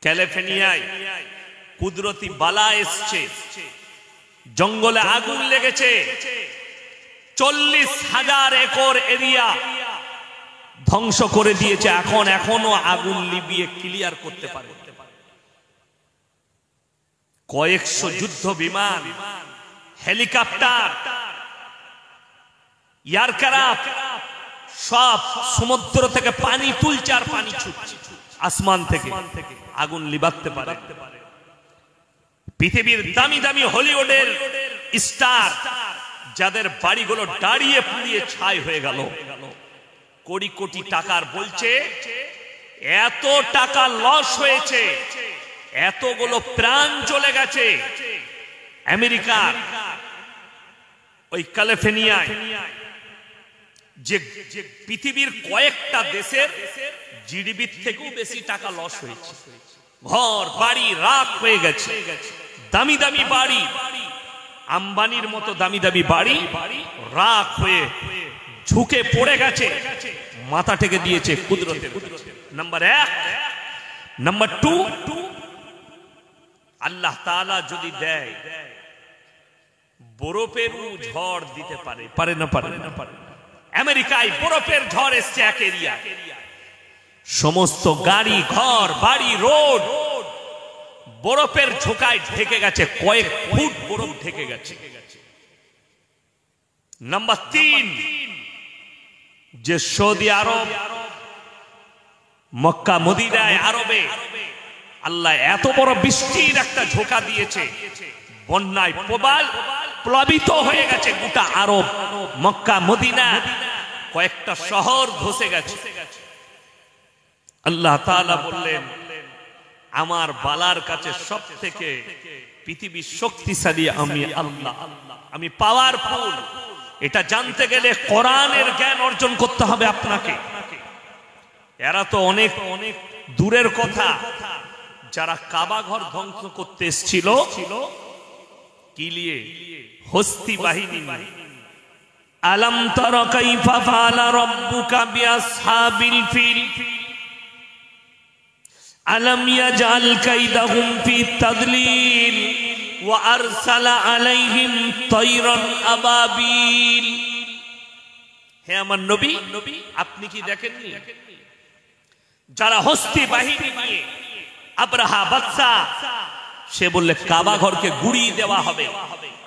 ক্যালিফোর্নিয়ায় কুদরতি বালা এসছে, জঙ্গলে আগুন লেগেছে, 40,000 একর এরিয়া ধ্বংস করে দিয়েছে। এখনো আগুন লিবিয়ে ক্লিয়ার করতে পারে। কয়েকশো যুদ্ধ বিমান, হেলিকপ্টার, এয়ারক্রাফট সব সমুদ্র থেকে পানি তুলছে আর পানি ছুটছে আসমান থেকে, আগুন লিবাতে পারে। পৃথিবীর দামি দামি হলিউডের স্টার যাদের বাড়িগুলো দাঁড়িয়ে পুড়িয়ে ছাই হয়ে গেল, কোটি কোটি টাকার বলছে এত টাকা লস হয়েছে, এতগুলো প্রাণ চলে গেছে। আমেরিকার ওই ক্যালিফোর্নিয়ায় যে পৃথিবীর কয়েকটা দেশের জিডিপির থেকেও বেশি টাকা লস হয়েছে। ঘর বাড়ি রাখ হয়ে গেছে, দামি দামি বাড়ি, আম্বানির মতো দামি দামি বাড়ি রাখ হয়ে ঝুঁকে পড়ে গেছে, মাথা টেকে দিয়েছে কুদরতের। নাম্বার 1। নাম্বার 2, আল্লাহ তাআলা যদি দেয় বরফের ঝড় দিতে পারে, পারে না পারে না পারে। আমেরিকায় বরফের ঝড় এসছে এক এরিয়া, সমস্ত গাড়ি ঘর বাড়ি রোড বরফের ঝোঁকায় ঢেকে গেছে, কয়েক ফুট বরফ ঢেকে গেছে। নাম্বার 3, যে সৌদি আরব, মক্কা মদিনায় আরবে আল্লাহ এত বড় বৃষ্টির একটা ঝোঁকা দিয়েছে, বন্যায় প্রবাল প্লাবিত হয়ে গেছে গোটা আরব, মক্কা মদিনা কয়েকটা শহর ধসে গেছে। আল্লাহ তাআলা বললেন আমার বালার কাছে সব থেকে পৃথিবীর শক্তিশালী আমি আল্লাহ, আমি পাওয়ারফুল। এটা জানতে গেলে কোরআনের জ্ঞান অর্জন করতে হবে আপনাকে। এরা তো অনেক অনেক দূরের কথা, যারা কাবা ঘর ধ্বংস করতে এসেছিল কি নিয়ে? হস্তি বাহিনী। আলাম তারা কাইফা ফাআলা রাব্বুকা বিআসহাবিল ফিল আলাম ইয়াজআল কাইদাহুম ফি তাদলিল ওয়া আরসালা আলাইহিম তায়রান আবাবিল। হে আমার নবী, আপনি কি দেখেননি যারা হস্তি বাহিনী নিয়ে আব্রাহা বাদশা, সে বললে কাবা ঘরকে গুড়িয়ে দেওয়া হবে,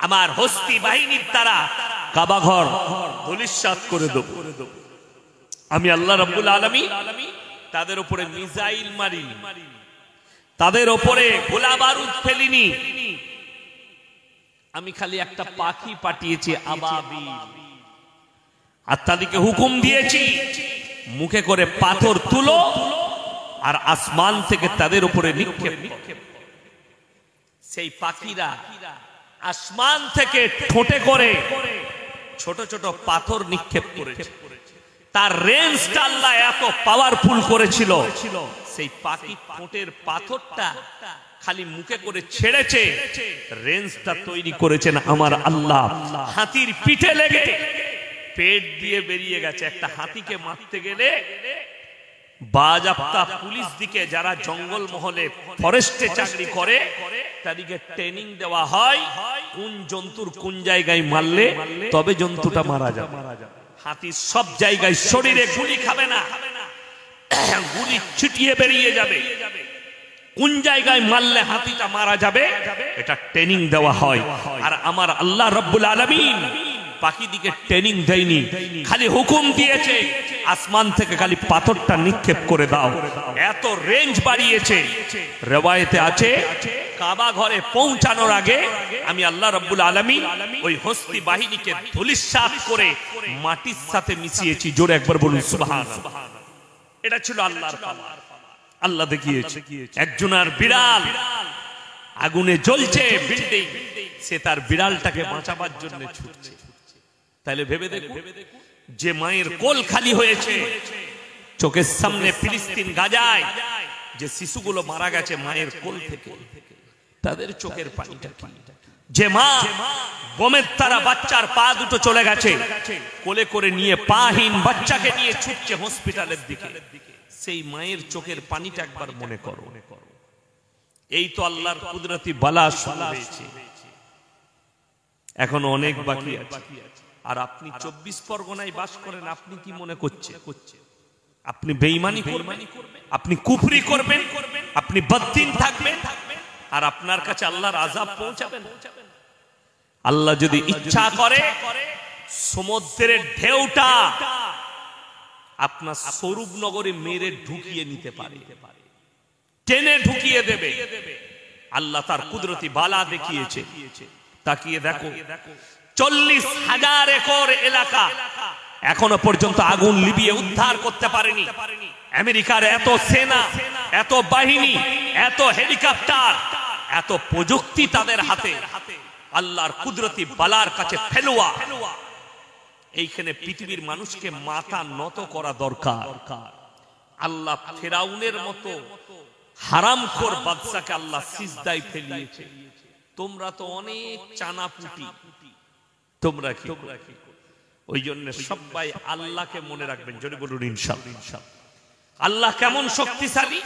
আমার হস্তি বাহিনীর দ্বারা কাবা ঘর ধূলিসাৎ করে দেব। আমি আল্লাহ রাব্বুল আলামিন তাদের উপরে মিসাইল মারিনি, তাদের উপরে গোলা বারুদ ফেলিনি, আমি খালি একটা পাখি পাঠিয়েছি আবাবিল, আর তাদেরকে হুকুম দিয়েছি মুখে করে পাথর তুলো আর আসমান থেকে তাদের উপরে নিক্ষেপ। সেই পাখিরা আসমান থেকে ঠোঁটে করে ছোট ছোট পাথর নিক্ষেপ করেছে। তার রেঞ্জটা আল্লাহ এত পাওয়ারফুল করেছিল, সেই পাখি ঠোঁটের পাথরটা খালি মুখে করে ছেড়েছে, রেঞ্জটা তৈরি করেছেন আমার আল্লাহ। হাতির পিঠে লেগে পেট দিয়ে বেরিয়ে গেছে। একটা হাতিকে মারতে গেলে বাজাপ্তা পুলিশ দিকে যারা জঙ্গল মহলে ফরেস্টে চাকরি করে তাদেরকে ট্রেনিং দেওয়া হয় কোন জন্তুর কোন জায়গায় মারলে তবে জন্তুটা মারা যাবে। হাতি সব জায়গায় শরীরে গুলি খাবে না, গুলি ছিটিয়ে বেরিয়ে যাবে, কোন জায়গায় মারলে হাতিটা মারা যাবে এটা ট্রেনিং দেওয়া হয়। আর আমার আল্লাহ রাব্বুল আলামিন পাখি দিকে ট্রেনিং দেয়নি, খালি হুকুম দিয়েছে আসমান থেকে খালি পাথরটা নিক্ষেপ করে দাও, এত রেঞ্জ বাড়িয়েছে। রিওয়ায়েতে আছে কাবা ঘরে পৌঁছানোর আগে আমি আল্লাহ রাব্বুল আলামিন ওই হস্তি বাহিনীকে ধূলিসাৎ করে মাটির সাথে মিশিয়েছি। জোরে একবার বলুন সুবহানাল্লাহ। এটা ছিল আল্লাহর পাওয়ার। আল্লাহ দেখিয়েছে একজনের বিড়াল আগুনে জ্বলছে বিল্ডিং, সে তার বিড়ালটাকে বাঁচাবার জন্য ছুটছে। তাহলে ভেবে দেখুন, যে মায়ের কোল খালি হয়েছে, চোখের সামনে ফিলিস্তিন গাজায় যে শিশুগুলো মারা গেছে মায়ের কোল থেকে, তাদের চোখের পানিটা কি? যে মা বোমের তারা বাচ্চার পা দুটো চলে গেছে, কোলে করে নিয়ে পাহীন বাচ্চাকে নিয়ে ছুটছে হসপিটালের দিকে, সেই মায়ের চোখের পানিটা একবার মনে করো। এই তো আল্লাহর কুদরতি বালা শুরু হয়েছে, এখন অনেক বাকি আছে। আর আপনি 24 পরগনায় বাস করেন, আপনি কি মনে করছেন আপনি বেঈমানি করবেন, আপনি কুফরি করবেন, আপনি বদ্দিন থাকবেন, আর আপনার কাছে আল্লাহর আযাব পৌঁছাবেন? আল্লাহ যদি ইচ্ছা করে সমুদ্রের ঢেউটা আপনার স্বরূপনগরে মেরে ঢুকিয়ে নিতে পারে, টেনে ঢুকিয়ে দেবে। আল্লাহ তার কুদরতি বালা দেখিয়েছে। তাকিয়ে দেখো, 40,000 একর এলাকা এখনো পর্যন্ত আগুন লিবিয়ে উদ্ধার করতে পারেনি। আমেরিকার এত সেনা, এত বাহিনী, এত হেলিকপ্টার, এত প্রযুক্তি তাদের হাতে, আল্লাহর কুদরতি বালার কাছে ফেলুয়া। এইখানে পৃথিবীর মানুষকে মাথা নত করা দরকার। আল্লাহ ফেরাউনের মতো হারামখোর বাদশাকে আল্লাহ সিজদায় ফেলিয়েছে। তোমরা তো অনেক চানাপুটি, তোমরা কি? ওই জন্য সবাই আল্লাহকে মনে রাখবেন, জোরে বলুন ইনশাআল্লাহ। আল্লাহ কেমন শক্তিশালী,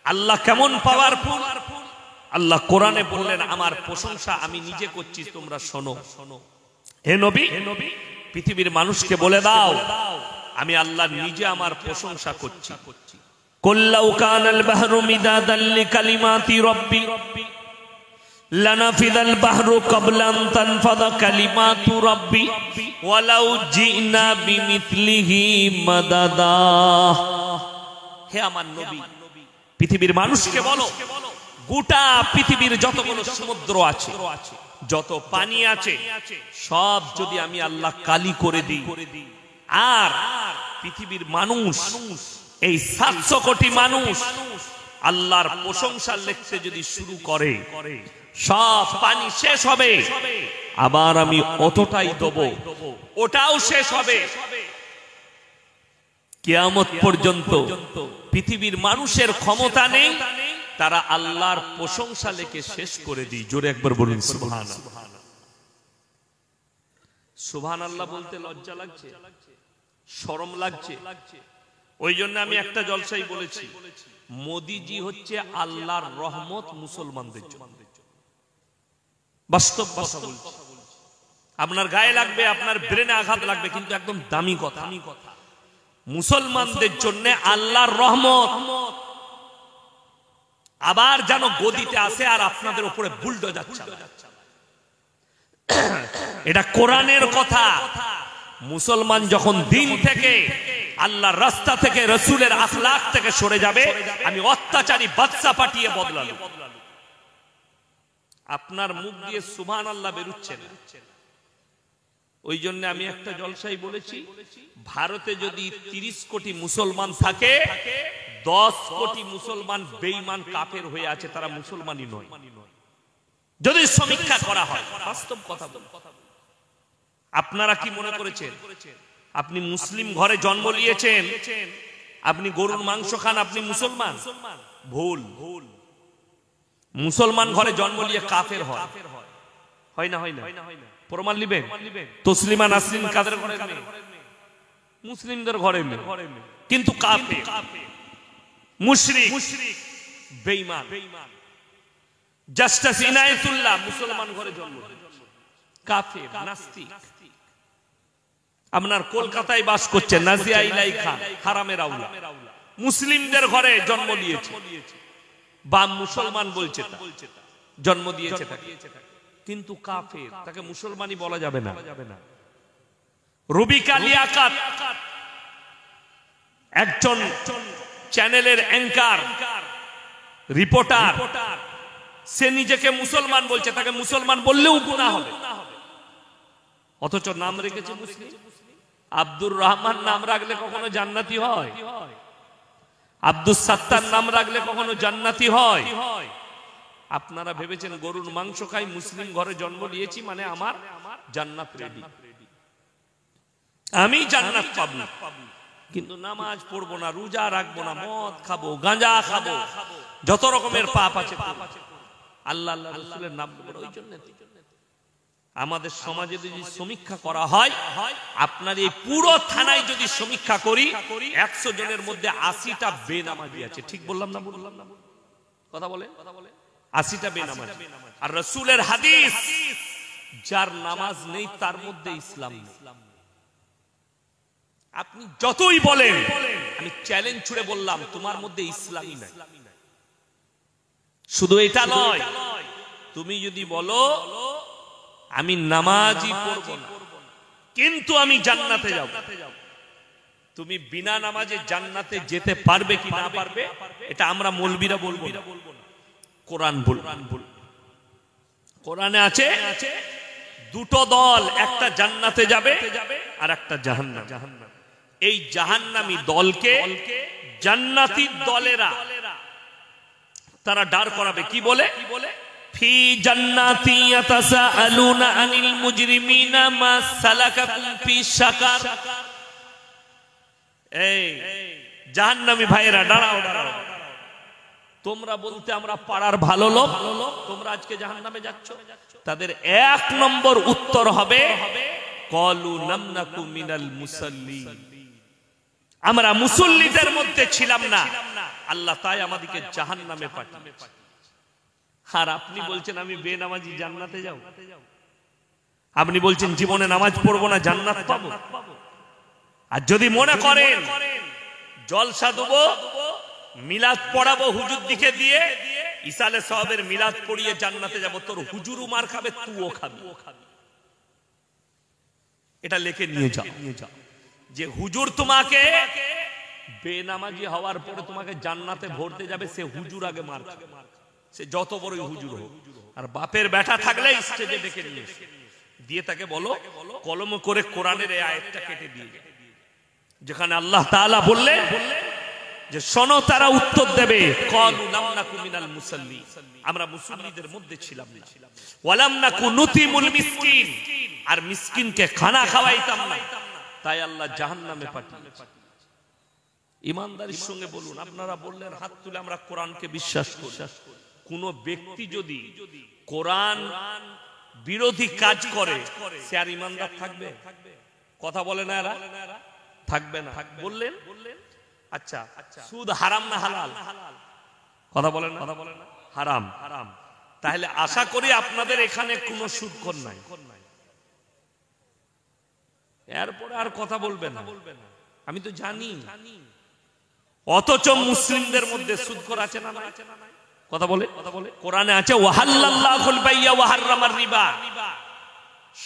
আল্লাহ কেমন পাওয়ারফুল। আল্লাহ কোরআনে বললেন, আমার প্রশংসা আমি নিজে করছি, তোমরা শোনো। হে নবী, পৃথিবীর মানুষকে বলে দাও, আমি আল্লাহ নিজে আমার প্রশংসা করছি। কুল্লাউ কানাল বাহরু মিদাদাল লিকালিমাতি রাব্বি লানাফিদাল বাহরু ক্বাবলা আন তানফাদা কালিমাতু রাব্বি ওয়ালাউ জিনা বিমিথলিহি মাদাদা। হে আমার নবী, পৃথিবীর মানুষকে বলো, গোটা পৃথিবীর যতগুলো সমুদ্র আছে, যত পানি আছে, সব যদি আমি আল্লাহ কালি করে দিই, আর পৃথিবীর মানুষ, এই 700 কোটি মানুষ আল্লাহর প্রশংসা লিখতে যদি শুরু করে, সব পানি শেষ হবে, আবার আমি অতটাই দেব, ওটাও শেষ হবে। কিয়ামত পর্যন্ত পৃথিবীর মানুষের ক্ষমতা নেই তারা আল্লাহর প্রশংসা লিখে শেষ করে দিই। জোরে একবার বলুন সুবহানাল্লাহ। সুবহানাল্লাহ বলতে লজ্জা লাগছে, শরম লাগছে। ওই জন্য আমি একটা জলসাই বলেছি, মোদিজি হচ্ছে আল্লাহর রহমত মুসলমানদের জন্য। বাস্তব কথা বলছি, আপনার গায়ে লাগবে, আপনার ব্রেনে আঘাত লাগবে, কিন্তু একদম দামি কথা। মুসলমানদের জন্য আল্লাহর রহমত আবার যেন গদিতে আসে আর আপনাদের উপরে বুলডোজার চালায়। এটা কোরআনের কথা। মুসলমান যখন দিন থেকে, আল্লাহর রাস্তা থেকে, রাসূলের আখলাক থেকে সরে যাবে, আমি অত্যাচারী বাদশা পাঠিয়ে বদলালো। আপনার মুখ দিয়ে সুবহানাল্লাহ বেরুচ্ছে না। ওই জন্য আমি একটা জলসাই বলেছি, ভারতে যদি 30 কোটি মুসলমান থাকে, 10 কোটি মুসলমান বেঈমান কাফের হয়ে আছে, তারা মুসলমানই নয়। যদি সমীক্ষা করা হয়, বাস্তব কথা বল। আপনারা কি মনে করেছেন আপনি মুসলিম ঘরে জন্ম নিয়েছেন, আপনি গরুর মাংস খান, আপনি মুসলমান? ভুল। মুসলমান ঘরে জন্ম নিয়ে কাফের হয়, হয় না? হয় না? প্রমাণ নিবেন? তসলিমা নাসরিন কাদের ঘরে মেয়ে? মুসলিমদের ঘরে মেয়ে, কিন্তু কাফের, মুশরিক, বেঈমান। জাস্টিস ইনায়েতুল্লাহ মুসলমান ঘরে জন্ম, কাফের, নাস্তিক। আপনার কলকাতায় বাস করছে নাজিয়া ইলাই খান, হারামের আউলা, মুসলিমদের ঘরে জন্ম নিয়েছে, বা মুসলমান বলছে, জন্ম দিয়েছে, কিন্তু কাফের, তাকে মুসলমানই বলা যাবে না। রুবিকা লিয়াকাত একজন চ্যানেলের অ্যাঙ্কার, রিপোর্টার, সে নিজেকে মুসলমান বলছে, তাকে মুসলমান বললেও গুনাহ হবে, অথচ নাম রেখেছে মুসলিম। আব্দুর রহমান নাম রাখলে কখনো জান্নাতি হয়? আব্দুস সাত্তার নাম রাখলে কখনো জান্নাতি হয়? আপনারা ভেবেছেন গরুর মাংস খাই, মুসলিম ঘরে জন্ম নিয়েছি মানে আমার জান্নাত রেডি, আমি জান্নাত পাবো। কিন্তু নামাজ পড়বো না, রোজা রাখবো না, মদ খাবো, গাঁজা খাবো, যত রকমের পাপ আছে, আল্লাহ আল্লাহ রাসূলের নাম নেব। ওই জন্য আমাদের সমাজে যদি সমীক্ষা করা হয়, আপনার এই পুরো থানায় যদি সমীক্ষা করি, 100 জনের মধ্যে 80টা বেনামাজি আছে। ঠিক বললাম না? কথা বলে 80টা বেনামাজ। আর রাসূলের হাদিস, যার নামাজ নেই তার মধ্যে ইসলাম নেই। আপনি যতই বলেন, আমি চ্যালেঞ্জ ছুড়ে বললাম তোমার মধ্যে ইসলামই নাই। শুধু এটা নয়, তুমি যদি বলো আমি নামাজই পড়ব না কিন্তু আমি জান্নাতে যাব, তুমি বিনা নামাজে জান্নাতে যেতে পারবে কি না পারবে এটা আমরা মৌলবীরা বলবো না, কোরআন বলবে। কোরআনে আছে দুটো দল, একটা জান্নাতে যাবে আর একটা জাহান্নাম। এই জাহান্নামী দলকে জান্নাতি দলেরা তারা দাঁড় করাবে কি বলে, ফি জান্নাতি ইয়াতাসাআলুনা আনিল মুজরিমিনা মা সালাকাকুম ফি সাকার। এই জাহান্নামী ভাইয়েরা দাঁড়াও, তোমরা বলতে আমরা পাড়ার ভালো লোক, তোমরা আজকে জাহান্নামে যাচ্ছ। তাদের এক নম্বর উত্তর হবে ক্বালু লাম নাকু মিনাল মুসাল্লিন, আমরা মুসল্লিদের মধ্যে ছিলাম না, আল্লাহ তাই আমাদেরকে জাহান্নামে পাঠিয়েছে। আর আপনি বলছেন আমি বেনামাজি জান্নাতে যাব, আপনি বলছেন জীবনে নামাজ পড়বো না জান্নাত পাবো। আর যদি মনে করেন জলসা দেবো, মিলাদ পড়াবো হুজুর দিকে দিয়ে, ইসালে সাহাবের মিলাদ পড়িয়ে জান্নাতে যাব, তোর হুজুরও মার খাবে তুইও খাবি। এটা লিখে নিয়ে যাও যে হুজুর তোমাকে বেনামাজি হওয়ার পরে তোমাকে জান্নাতে ভরতে যাবে, সে হুজুর আগে মার খাবে, সে যত বড়ই হুজুর হোক। আর বাপের বেটা থাকলে স্টেজে ডেকে নিয়ে দিয়ে তাকে বলো কলম করে কোরআনের এই আয়াতটা কেটে দিয়ে, যেখানে আল্লাহ তাআলা বললেন যে শোনো, তারা উত্তর দেবে ক্বালু লাম নাকু মিনাল মুসাল্লিন, আমরা মুসল্লিদের মধ্যে ছিলাম না, ওয়া লাম নাকু নুতিমুল মিসকিন, আর মিসকিনকে খানা খাওয়াইতাম না, তাই আল্লাহ জাহান্নামে পাঠিয়েছে। ইমানদারির সঙ্গে বলুন, আপনারা বললেন হাত তুলে আমরা কোরআনকে বিশ্বাস করি। কোন ব্যক্তি যদি কোরআন বিরোধী কাজ করে সে আর ইমানদার থাকবে? কথা বলে না এরা, থাকবে না। বললেন আচ্ছা সুদ হারাম না হালাল? কথা বলেন না, হারাম। তাহলে আশা করি আপনাদের এখানে কোনো সুদখোর নাই, এরপরে আর কথা বলবেন না, আমি তো জানি। অথচ মুসলিমদের মধ্যে সুদখোর আছে না নাই? কথা বলে কোরআনে আছে ওয়াহাল্লাল্লাহুল বাইয়া ওয়া হাররামার রিবা,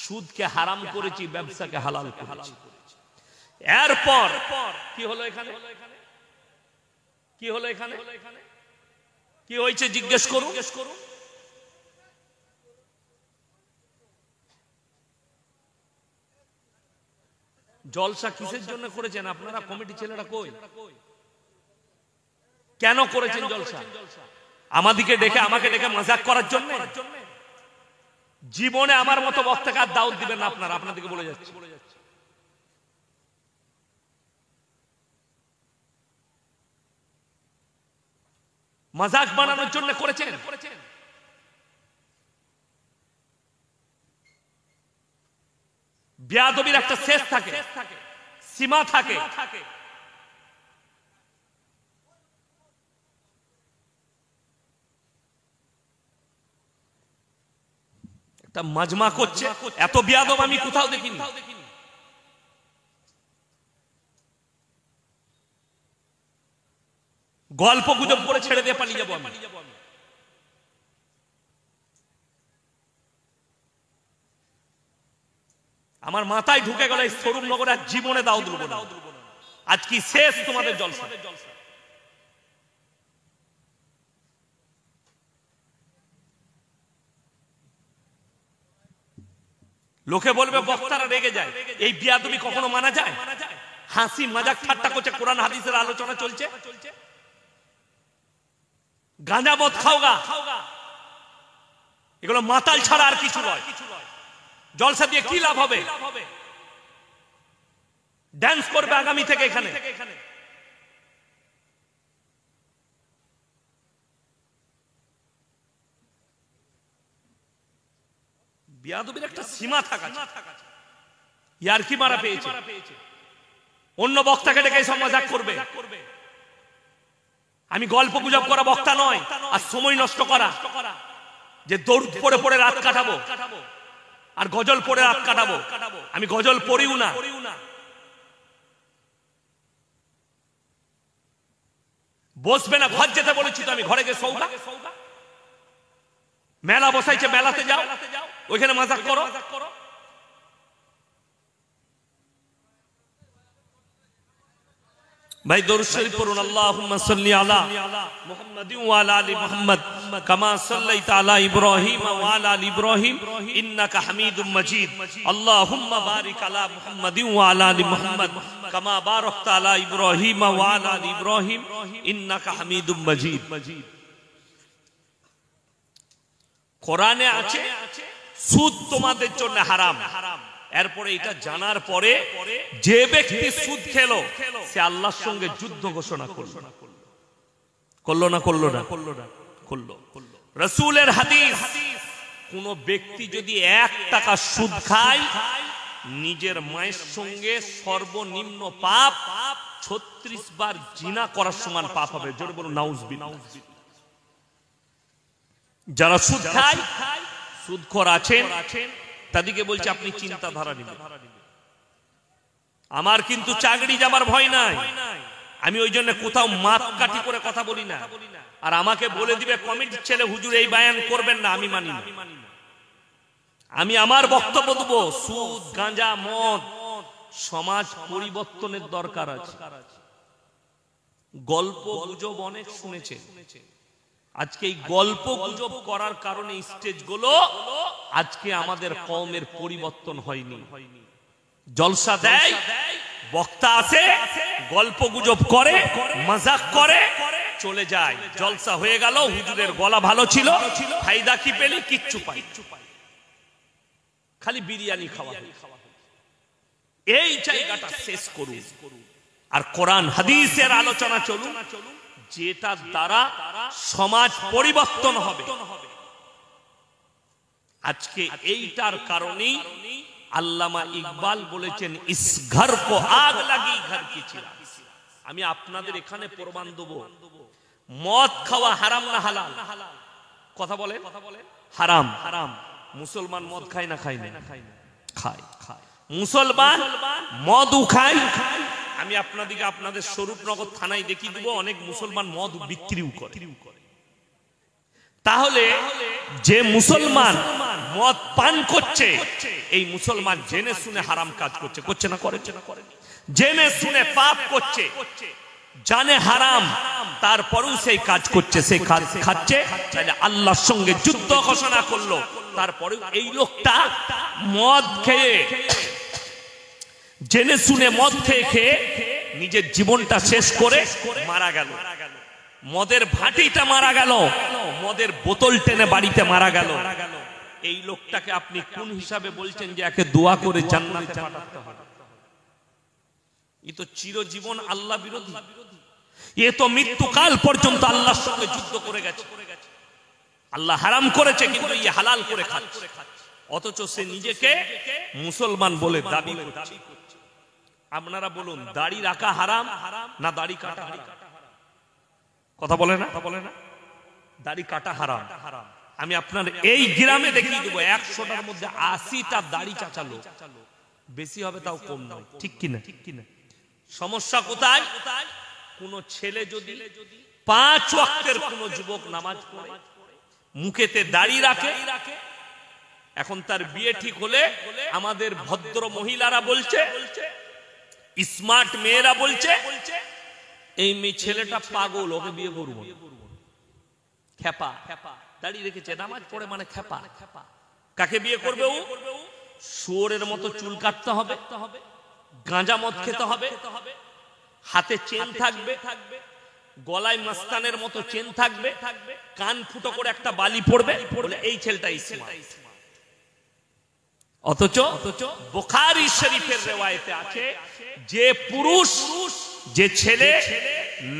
সুদকে হারাম করেছি, ব্যবসাকে হালাল করেছি। এরপর কি হলো এখানে? কি হয়েছে জিজ্ঞেস করুন। জলসা কিসের জন্য করেছেন আপনারা? কমিটি ছেলেরা কই? কেন করেছেন জলসা? আমাকে ডেকে মজাক করার জন্য? জীবনে আমার মতো বক্তাকে আর দাওয়াত দিবেন না আপনারা, আপনাদেরকে বলে যাচ্ছে। মজাক বানানোর জন্য করেছেন? বেয়াদবির একটা শেষ থাকে, সীমা থাকে। একটা মাজমা করছে, এত বেয়াদব আমি কোথাও দেখিনি। গল্প গুজব করে ছেড়ে দিয়ে পালিয়ে যাবো আমি। আমার মাথায় ঢুকে গেল এই শোরুম নগরে আর জীবনে দাও দেব না। আজ কি শেষ তোমাদের জলসা? লোকে বলবে বক্তারা রেগে যায়, এই বিয়াদবি কখনো মানা যায়? হাসি মজাক ঠাট্টা করছে, কোরআন হাদিসের আলোচনা চলছে। গাঁজা মদ খাওগা, এগুলো মাতাল ছাড়া আর কিছু নয়। জলসা দিয়ে কি লাভ হবে? ড্যান্স করবে আগামী থেকে এখানে। বিয়াদবির একটা সীমা থাকা, ইয়ার কি মারা পেয়েছে, অন্য বক্তাকে ডেকে সব মজাক করবে। আমি গল্প গুজব করা বক্তা নয়, আর সময় নষ্ট করা যে দরুদ পড়ে পড়ে রাত কাটাবো আর গজল পড়ে রাত কাটাবো। আমি গজল পড়িও না। বসবে না, ঘর যেতে বলেছি তো, আমি ঘরে গিয়ে সৌগা। মেলা বসাইছে, মেলাতে যাও, ওইখানে মাজাক করো। ভাই দরুদ শরীফ পড়ুন। আল্লাহুম্মা সাল্লি আলা মুহাম্মাদিন ওয়া আলা আলি মুহাম্মাদ কামা সাল্লাইতা আলা ইব্রাহিম ওয়া আলা আলি ইব্রাহিম ইন্নাকা হামিদুম মাজিদ। আল্লাহুম্মা বারিক আলা মুহাম্মাদিন ওয়া আলা আলি মুহাম্মাদ কামা বারাকতা আলা ইব্রাহিম ওয়া আলা আলি ইব্রাহিম ইন্নাকা হামিদুম মাজিদ। কোরআনে আছে সুদ তোমাদের জন্য হারাম। এরপরে এটা জানার পরে যে ব্যক্তি সুদ খেলো সে আল্লাহর সঙ্গে যুদ্ধ ঘোষণা করলো। করলো না? করলো না? করলো। রাসূলের হাদিস, কোন ব্যক্তি যদি 1 টাকা সুদ খায় নিজের মায়ের সঙ্গে সর্বনিম্ন পাপ 36 বার জিনা করার সমান পাপ হবে। জোরে বলুন নাউজুবিল্লাহ। যারা সুদ খায়, সুদখোর আছেন, তাদেরকে বলছে আপনি চিন্তাধারা নিবেন। আমার কিন্তু চাকরি যাবার ভয় নাই, আমি ওই জন্য কোথাও মাপ কাঠি করে কথা বলি না। আর আমাকে বলে দিবে কমিটির ছেলে হুজুর এই বায়ান করবেন না, আমি মানি না। আমি আমার বক্তব্য দেবো, সুদ গাঁজা মদ সমাজ পরিবর্তনের দরকার আছে। গল্প গুজব অনেক শুনেছে, আজকে এই গল্প গুজব করার কারণে স্টেজগুলো আজকে আমাদের কওমের পরিবর্তন হয়নি। জলসা দেয়, বক্তা আছে, গল্প গুজব করে, মজাক করে, চলে যায়। জলসা হয়ে গেল, হুজুরের গলা ভালো ছিল, ফায়দা কি পেলি? কিচ্ছু পাই, খালি বিরিয়ানি খাওয়া। এই জায়গাটা শেষ করুন, আর কোরআন হাদিসের আলোচনা চলুন, যেটার দ্বারা সমাজ পরিবর্তন হবে। আজকে এইটার কারণেই আল্লামা ইকবাল বলেছেন, ইস ঘর কো আগ লাগি ঘর কি চিরাগ। আমি আপনাদের এখানে প্রমাণ দেবো, মদ খাওয়া হারাম না হালাল? কথা বলেন। হারাম। মুসলমান মদ খায় না খায় না? খায়। মুসলমান মদও খায়। আমি আপনাদেরকে আপনাদের স্বরূপনগর থানায় দেখিয়ে দেবো, অনেক মুসলমান মদ বিক্রিও করে। তাহলে যে মুসলমান মদ পান করছে, এই মুসলমান জেনে শুনে হারাম কাজ করছে। করছে না? করে। জেনে শুনে পাপ করছে, জানে হারাম, তারপরেও সেই কাজ করছে, সেই কাজ খাচ্ছে। তাহলে আল্লাহর সঙ্গে যুদ্ধ ঘোষণা করলো। তারপরেও এই লোকটা মদ খেয়ে, জেনে শুনে মদ খেয়ে নিজের জীবনটা শেষ করে মারা গেল। মদের ভাটিটা মারা গেল, মদের বোতল টেনে বাড়িতে মারা গেল। এই লোকটাকে আপনি কোন হিসাবে বলছেন যে একে দোয়া করে জান্নাতে পাঠাতে হবে? এ তো চিরজীবন আল্লাহ বিরোধী। এ তো মৃত্যুকাল পর্যন্ত আল্লাহর সঙ্গে যুদ্ধ করে গেছে। আল্লাহ হারাম করেছে কিন্তু এই হালাল করে খাচ্ছে, অথচ সে নিজেকে মুসলমান বলে দাবি করছে। আপনারা বলুন, দাড়ি রাখা হারাম না দাড়ি কাটা হারাম? কথা বলে না? দাড়ি কাটা হারাম। আমি আপনার এই গ্রামে দেখিয়ে দেবো, 100টার মধ্যে 80টা দাড়ি চাচালো, বেশি হবে তাও কম নয়। ঠিক কিনা? সমস্যা কোথায়? কোন ছেলে যদি 5 ওয়াক্তের কোন যুবক নামাজ পড়ে, মুখেতে দাড়ি রাখে, এখন তার বিয়ে ঠিক হলে আমাদের ভদ্র মহিলারা বলছে, স্মার্ট মেয়েরা বলছে, এই মেয়ে ছেলেটা পাগল, ওকে বিয়ে করবো। খেপা, দাঁড়িয়ে রেখেছে, নামাজ পড়ে মানে খেপা। কাকে বিয়ে করবে? ও শুয়োরের মতো চুল কাটতে হবে, গাঁজা মদ খেতে হবে, হাতে চেন থাকবে, গলায় মাস্তানের মতো চেন থাকবে, কান ফুটো করে একটা বালি পড়বে, বলে এই ছেলেটা স্মার্ট। অথচ বুখারী শরীফের রিওয়ায়েতে আছে, যে পুরুষ, যে ছেলে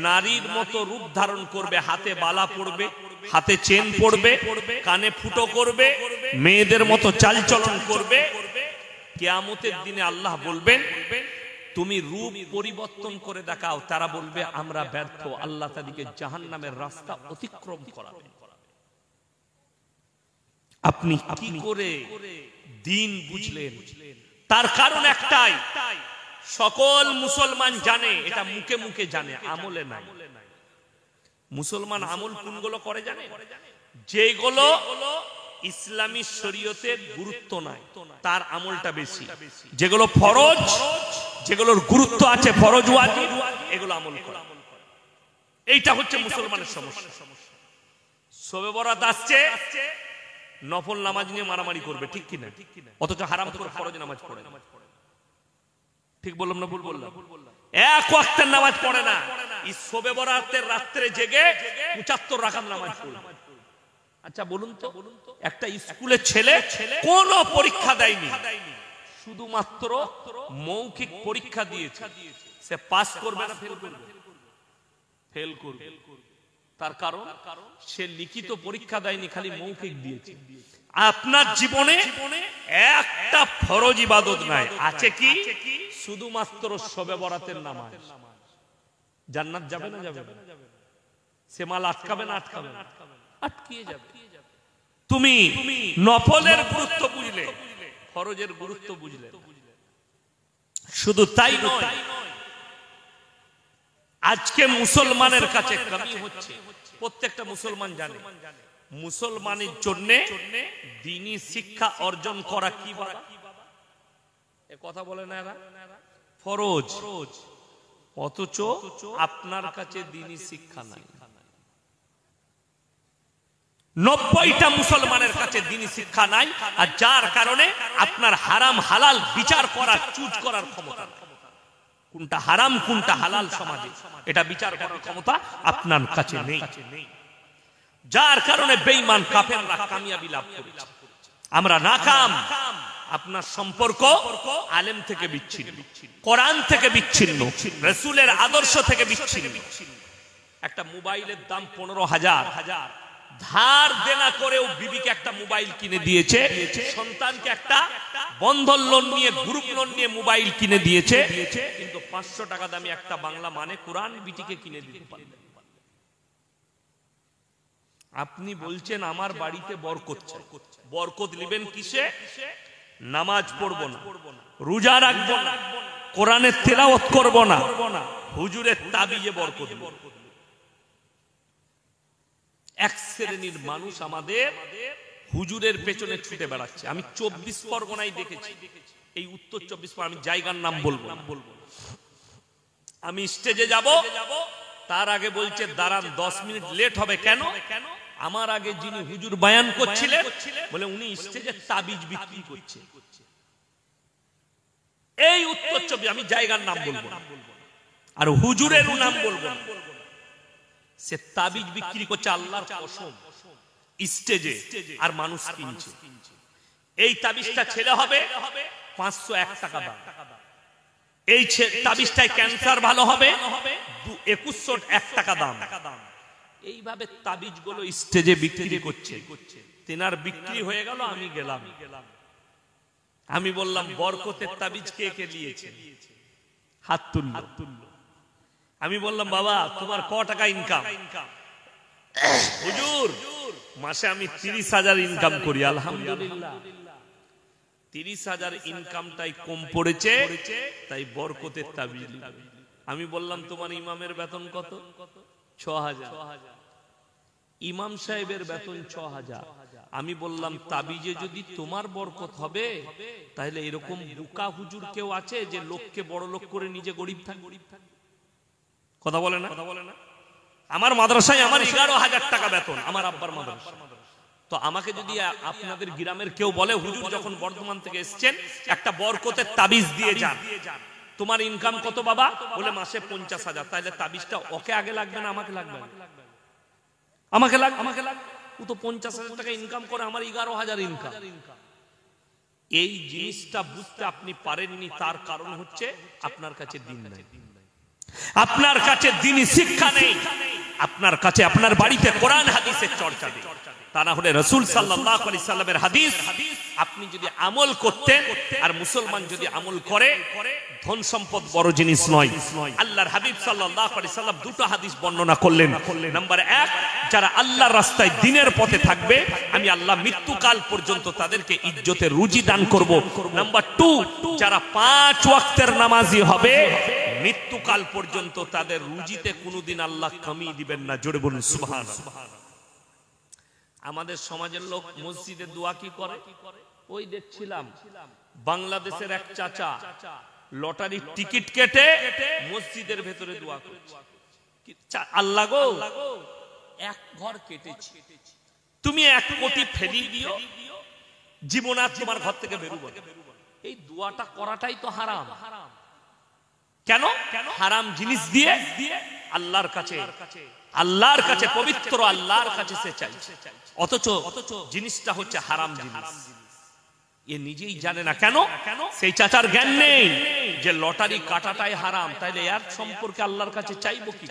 নারীর মতো রূপ ধারণ করবে, হাতে বালা পড়বে, হাতে চেন পড়বে, কানে ফুটো করবে, মেয়েদের মতো চালচলন করবে, কিয়ামতের দিনে আল্লাহ বলবেন তুমি রূপ পরিবর্তন করে দেখাও, তারা বলবে আমরা ব্যর্থ, আল্লাহ তাদেরকে জাহান্নামের রাস্তা অতিক্রম করাবে। আপনি কি করে দিন বুঝলেন? তার কারণ একটাই, সকল মুসলমান জানে, এটা মুখে মুখে জানে, আমলে নাই। মুসলমান আমল কোনগুলো করে জানে? যেগুলো ইসলামী শরীয়তের গুরুত্ব নাই তার আমলটা বেশি, যেগুলো ফরজ, যেগুলোর গুরুত্ব আছে, ফরজ ওয়াজিব, এগুলো আমল করে। এইটা হচ্ছে মুসলমানের সমস্যা। শবে বরাত আসছে, নফল নামাজ নিয়ে মারামারি করবে, ঠিক কিনা? অথচ হারাম করে ফরজ নামাজ পড়ে। ঠিক বললাম না ভুল বললাম? এক ওয়াক্তের নামাজ পড়ে না, এই শবে বরাতের রাত্রে জেগে ৭৫ রাকাত নামাজ পড়ে। আচ্ছা বলুন তো, একটা স্কুলের ছেলে কোন পরীক্ষা দেয়নি, শুধুমাত্র মৌখিক পরীক্ষা দিয়েছে, সে পাস করবে না ফেল করবে? ফেল করবে। তার কারণ সে লিখিত পরীক্ষা দেয়নি, খালি মৌখিক দিয়েছে। আপনার জীবনে একটা ফরজ ইবাদত নাই, আছে কি? শুধুমাত্র শবে বরাতের নামাজ। জান্নাত যাবে না যাবে না? সে মাল আটকাবে না আটকাবে না? আটকিয়ে যাবে। তুমি নফলের গুরুত্ব বুঝলে, ফরজের গুরুত্ব বুঝলে। শুধু তাই নয়, আজকে মুসলমানের কাছে কমি হচ্ছে। প্রত্যেকটা মুসলমান জানে মুসলমানের জন্য দ্বীনি শিক্ষা অর্জন করা কি বাবা? এ কথা বলে না এরা, ফরজ। অথচ আপনার কাছে দ্বীনি শিক্ষা নাই। ৯০টা মুসলমানের কাছে দ্বীনি শিক্ষা নাই, আর যার কারণে আপনার হারাম হালাল বিচার করার, চুজ করার ক্ষমতা, কোনটা হারাম কোনটা হালাল সমাজে এটা বিচার করার ক্ষমতা আপনার কাছে নেই। যার কারণে বেঈমান কাফেররা কামিয়াবি লাভ করেছে, আমরা নাকাম। আপনার সম্পর্ক আলেম থেকে বিচ্ছিন্ন, কোরআন থেকে বিচ্ছিন্ন, রাসূলের আদর্শ থেকে বিচ্ছিন্ন। একটা মোবাইলের দাম ১৫,০০০, ধার দেনা করেও বিবিকে একটা মোবাইল কিনে দিয়েছে, সন্তানকে একটা বন্ধন লোন নিয়ে, গ্রুপ লোন নিয়ে মোবাইল কিনে দিয়েছে, কিন্তু ৫০০ টাকা দামি একটা বাংলা মানে কোরআন বিটিকে কিনে দিতে পারে। আপনি বলছেন আমার বাড়িতে বরকত চাই। বরকত নেবেন কিসে? নামাজ পড়বো না, রোজা রাখবো না, কোরআনের তেলাওয়াত করবো না, হুজুরের তাবিজে বরকত। এক শ্রেণীর মানুষ আমাদের হুজুরের পেছনে ছুটে বেড়াচ্ছে। আমি ২৪ পরগনায় দেখেছি, এই উত্তর ২৪ পরগনা, আমি জায়গার নাম বলবো। আমি স্টেজে যাব, তার আগে বলছে দাঁড়ান ১০ মিনিট লেট হবে। কেন? আমার আগে যিনি হুজুর বয়ান করছিলেন বলে উনি স্টেজে তাবিজ বিক্রি করছে। এই উত্তর ২৪, আমি জায়গার নাম বলবো আর হুজুরের নাম বলবো। সে তাবিজ বিক্রি করছে আল্লাহর কসম, স্টেজে, আর মানুষ কিনছে। এই তাবিজটা ছেলে হবে ৫০১ টাকা দাম, এই তাবিজটায় ক্যান্সার ভালো হবে ২১০১ টাকা দাম। এইভাবে তাবিজ গুলো স্টেজে বিক্রি করছে। তেনার বিক্রি হয়ে গেল, আমি গেলাম, আমি বললাম বরকতের তাবিজ কে কে নিয়েছে? হাত তুলল। আমি বললাম বাবা তোমার ক টাকা ইনকাম? হুজুর মাসে আমি ৩০,০০০ ইনকাম করি। আলহামদুলিল্লাহ, ৩০,০০০ ইনকামটাই কম পড়েছে, তাই বরকতের তাবিজ। আমি বললাম তোমার ইমামের বেতন কত? ৬,০০০। ইমাম সাহেবের বেতন ৬,০০০। আমি বললাম তাবিজে যদি তোমার বরকত হবে, তাহলে এরকম বোকা হুজুর কেউ আছে যে লোককে বড় লোক করে নিজে গরিব থাকে? কথা বলে না? আমার মাদ্রাসায় আমার ১১,০০০ টাকা বেতন, আমার আব্বার মাদ্রাসা। তো আমাকে যদি আপনাদের গ্রামের কেউ বলে হুজুর যখন বর্ধমান থেকে এসেছেন একটা বরকতের তাবিজ দিয়ে যান, তোমার ইনকাম কত বাবা? বলে মাসে ৫০,০০০। তাহলে তাবিজটা ওকে আগে লাগবে না আমাকে লাগবে? আমাকে লাগবে। ও তো ৫০,০০০ টাকা ইনকাম করে, আমার ১১,০০০ ইনকাম। এই জিনিসটা বুঝতে আপনি পারেননি, তার কারণ হচ্ছে আপনার কাছে দ্বীন নাই, আপনার কাছে দ্বীনি শিক্ষা নেই, আপনার কাছে আপনার বাড়িতে কোরআন হাদিসের চর্চা নেই। তা না হলে রাসূল সাল্লাল্লাহু আলাইহি সাল্লামের হাদিস আপনি যদি আমল করতেন, আর মুসলমান যদি আমল করে, ধন সম্পদ বড় জিনিস নয়। আল্লাহর হাবিব সাল্লাল্লাহু আলাইহি সাল্লাম দুটো হাদিস বর্ণনা করলেন। নাম্বার 1, যারা আল্লাহর রাস্তায় দ্বীনের পথে থাকবে আমি আল্লাহ মৃত্যুকাল পর্যন্ত তাদেরকে ইজ্জতের রুজি দান করব। নাম্বার 2, যারা 5 ওয়াক্তের নামাজি হবে মৃত্যুকাল পর্যন্ত তাদের রুজিতে কোনোদিন আল্লাহ কমি দিবেন না। জোরে বলুন সুবহানাল্লাহ। আমাদের সমাজের লোক মসজিদে দোয়া কি করে? ওই দেখছিলাম বাংলাদেশের এক চাচা লটারির টিকিট কেটে মসজিদের ভেতরে দোয়া করছে, আল্লাহ গো 1 ঘর কেটেছি, তুমি 1 কোটি ফেলি দিও, জীবন আর তোমার ঘর থেকে বেরোবো না। এই দোয়াটা করাটাই তো হারাম। কেন? হারাম জিনিস দিয়ে আল্লাহর কাছে পবিত্র আল্লাহর কাছে সে চাইছে, অথচ জিনিসটা হচ্ছে হারাম জিনিস। এ নিজেই জানে না। কেন? সেই চাচার জ্ঞান নেই যে লটারি কাটাটাই হারাম, তাইলে এর সম্পর্কে আল্লাহর কাছে চাইবো কি?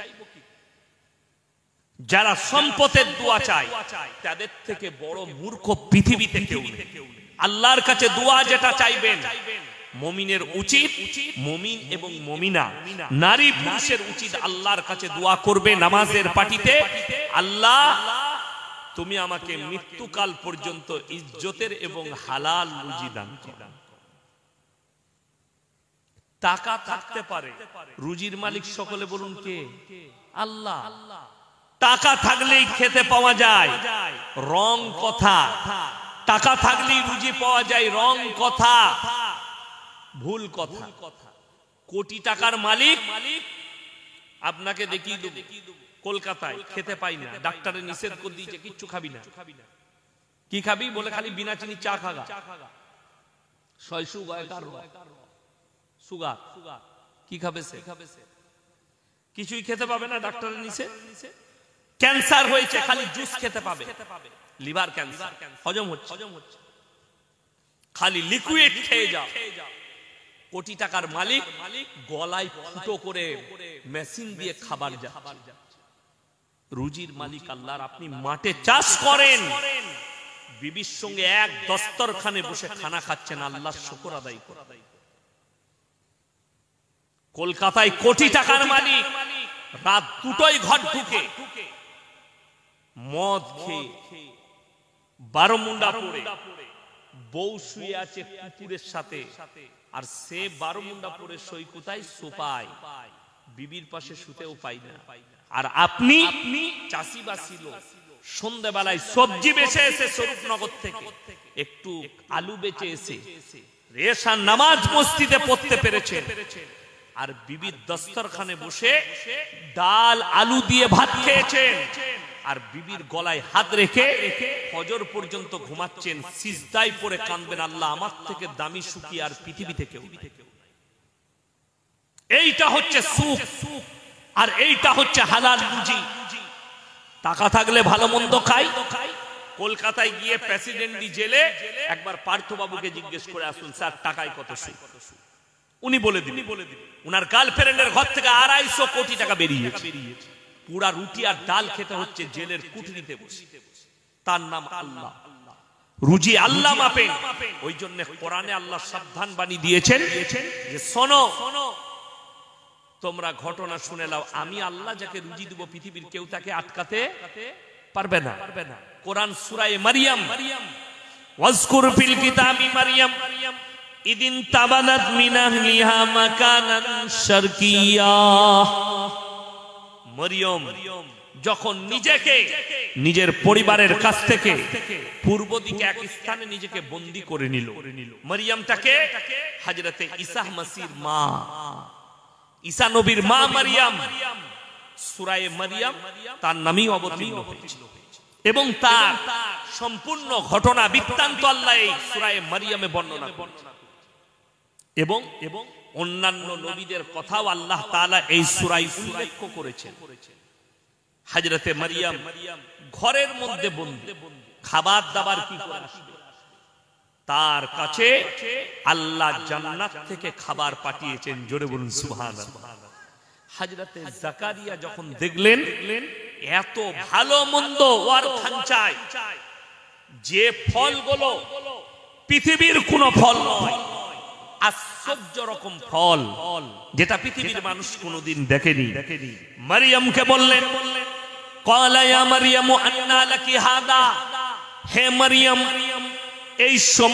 যারা সম্পদের দোয়া চায় তাদের থেকে বড় মূর্খ পৃথিবীতে কেউ নেই। আল্লাহর কাছে দোয়া যেটা চাইবেন, মুমিনের উচিত, মুমিন এবং মুমিনা নারী পুরুষের উচিত আল্লাহর কাছে দোয়া করবে নামাজের পাটিতে, আল্লাহ তুমি আমাকে মৃত্যুকাল পর্যন্ত ইজ্জতের এবং হালাল রুজি দান করো। টাকা থাকতে পারে, রুজির মালিক সকলে বলুন কে? আল্লাহ। টাকা থাকলেই খেতে পাওয়া যায়, রং কথা। টাকা থাকলেই রুজি পাওয়া যায়, রং কথা, ভুল কথা। কোটি টাকার মালিক আপনাকে দেখিয়ে দেব, কলকাতায় খেতে পাই না, ডাক্তারে নিষেধ করে দিয়েছে কিচ্ছু খাবি না। কি খাবি বলে? খালি বিনা চিনি চা খাগা, সুগার। কি খাবে সে? কিছুই খেতে পাবে না, ডাক্তারের নিষেধ। ক্যান্সার হয়েছে, খালি জুস খেতে পাবে, লিভার ক্যান্সার, হজম হচ্ছে, খালি লিকুইড খেয়ে যাও। কোটি টাকার মালিক গলায় ফুটো করে মেশিন দিয়ে খাবার যাচ্ছে। রুজির মালিক আল্লাহর। আপনি মাঠে চাষ করেন, বিবির সঙ্গে এক দস্তরখানে বসে খানা খাচ্ছেন, আল্লাহর শুকর আদায় করেন। কলকাতায় কোটি টাকার মালিক রাত 2টোয় ঘর ঢুকে মদ খেয়ে 12 মুন্ডা পড়ে বউ শুয়ে আছে কুকুরের সাথে, আর সে 12 মুন্ডা পড়ে সই কোথায়? সোফায়, বিবির পাশে শুতেও পাই না। আর আপনি চাষিবাসী লোক, সন্ধ্যাবেলায় সবজি বেচে এসে স্বরূপনগর থেকে একটু আলু বেচে এসে রেশান নামাজ মসজিদে পড়তে পেরেছেন, আর বিবির দস্তরখানে বসে ডাল আলু দিয়ে ভাত খেয়েছেন, আর বিবির গলায় হাত রেখে ফজর পর্যন্ত ঘুমাচ্ছেন, সিজদায় পড়ে কাঁদবেন, আল্লাহ আমার থেকে দামি সুখী আর পৃথিবীতে কেউ নাই। এইটা হচ্ছে সুখ, আর এইটা হচ্ছে হালাল রুজি। টাকা থাকলে ভালো মন্দ খাই। কলকাতায় গিয়ে প্রেসিডেন্টি জেলে একবার পার্থবাবুকে জিজ্ঞেস করে আসুন, স্যার টাকায় কত সুখ? উনি বলে দিন, উনার গার্লফ্রেন্ডের ঘর থেকে 250 কোটি টাকা বেরিয়েছে। পুরা রুটি আর ডাল খেতে হচ্ছে জেলের কুঠরিতে বসে। তার নাম আল্লাহ। রুজি আল্লাহ মাপেন। ওই জন্য কোরআনে আল্লাহ সাবধান বাণী দিয়েছেন যে শোনো, তোমরা ঘটনা শুনে নাও, আমি আল্লাহ যাকে রুজি দেব পৃথিবীর কেউ তাকে আটকাতে পারবে না। কোরআন সূরা মারিয়াম, ওয়াজকুর ফিল কিতাবি মারিয়াম ইদিন তাবানাত মিন আহলিহা মাকানান শারকিয়া। মরিয়ম যখন নিজেকে নিজের পরিবারের কাছ থেকে পূর্ব দিকে এক স্থানে নিজেকে বন্দী করে নিল। মরিয়মটাকে হযরতে ঈসা মসির মা, ঈসা নবীর মা মরিয়ম, সূরা মারিয়াম তার নামই অবতীর্ণ হয়েছিল, এবং তার সম্পূর্ণ ঘটনা বৃত্তান্ত আল্লাহ এই সূরা মারিয়ামে বর্ণনা করেছেন, এবং অন্যান্য নবীদের কথাও আল্লাহ তাআলা এই সূরায় উল্লেখ করেছেন। হযরতে মারিয়াম ঘরের মধ্যে বন্দী, খাবার দাবার কি করে আসবে? তার কাছে আল্লাহ জান্নাত থেকে খাবার পাঠিয়েছেন। জোরে বলুন সুবহানাল্লাহ। হযরতে জাকারিয়া যখন দেখলেন এত ভালো মন্দ ওর খাঞ্চায়, যে ফলগুলো পৃথিবীর কোনো ফল নয়, আশ্চর্য রকম ফল, যেটা পৃথিবীর মানুষ কোনোদিন দেখেনি। মারিয়ামকে বললেন, ক্বালা ইয়া মারইয়ামু আন্না লাকি হাদা, হে মারিয়াম, এই সময়